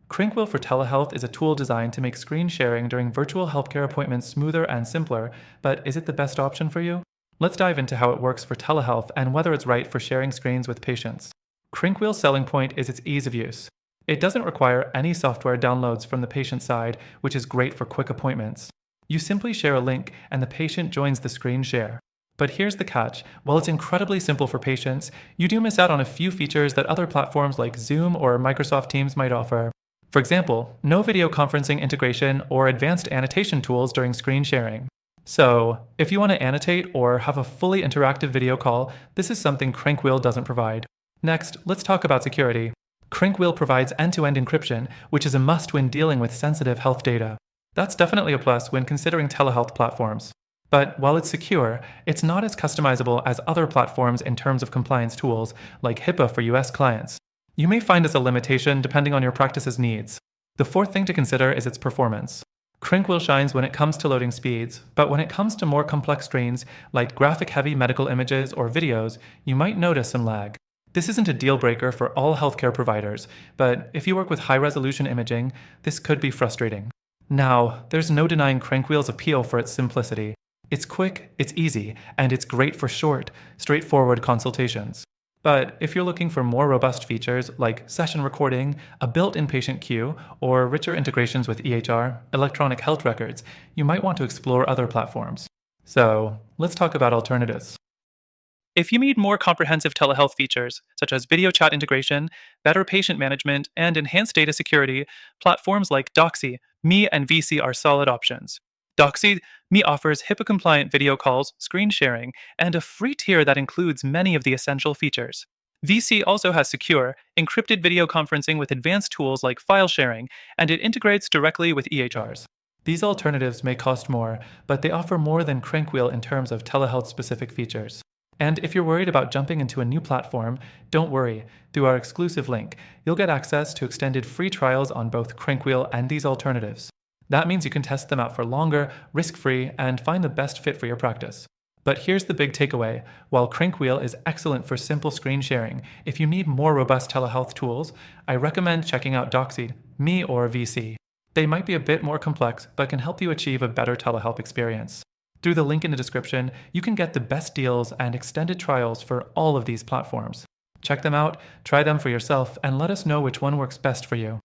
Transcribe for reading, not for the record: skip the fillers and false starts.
CrankWheel for Telehealth is a tool designed to make screen sharing during virtual healthcare appointments smoother and simpler, but is it the best option for you? Let's dive into how it works for telehealth and whether it's right for sharing screens with patients. CrankWheel's selling point is its ease of use. It doesn't require any software downloads from the patient side, which is great for quick appointments. You simply share a link and the patient joins the screen share. But here's the catch: while it's incredibly simple for patients, you do miss out on a few features that other platforms like Zoom or Microsoft Teams might offer. For example, no video conferencing integration or advanced annotation tools during screen sharing. So, if you want to annotate or have a fully interactive video call, this is something CrankWheel doesn't provide. Next, let's talk about security. CrankWheel provides end-to-end encryption, which is a must when dealing with sensitive health data. That's definitely a plus when considering telehealth platforms. But while it's secure, it's not as customizable as other platforms in terms of compliance tools, like HIPAA for US clients. You may find this a limitation depending on your practice's needs. The fourth thing to consider is its performance. CrankWheel shines when it comes to loading speeds, but when it comes to more complex screens, like graphic-heavy medical images or videos, you might notice some lag. This isn't a deal breaker for all healthcare providers, but if you work with high-resolution imaging, this could be frustrating. Now, there's no denying CrankWheel's appeal for its simplicity. It's quick, it's easy, and it's great for short, straightforward consultations. But if you're looking for more robust features like session recording, a built-in patient queue, or richer integrations with EHR, electronic health records, you might want to explore other platforms. So, let's talk about alternatives. If you need more comprehensive telehealth features, such as video chat integration, better patient management, and enhanced data security, platforms like Doxy, Me, and VC are solid options. Doxy, Me offers HIPAA-compliant video calls, screen sharing, and a free tier that includes many of the essential features. VC also has secure, encrypted video conferencing with advanced tools like file sharing, and it integrates directly with EHRs. These alternatives may cost more, but they offer more than CrankWheel in terms of telehealth-specific features. And if you're worried about jumping into a new platform, don't worry. Through our exclusive link, you'll get access to extended free trials on both CrankWheel and these alternatives. That means you can test them out for longer, risk-free, and find the best fit for your practice. But here's the big takeaway. While CrankWheel is excellent for simple screen sharing, if you need more robust telehealth tools, I recommend checking out Doxy, Me, or VC. They might be a bit more complex, but can help you achieve a better telehealth experience. Through the link in the description, you can get the best deals and extended trials for all of these platforms. Check them out, try them for yourself, and let us know which one works best for you.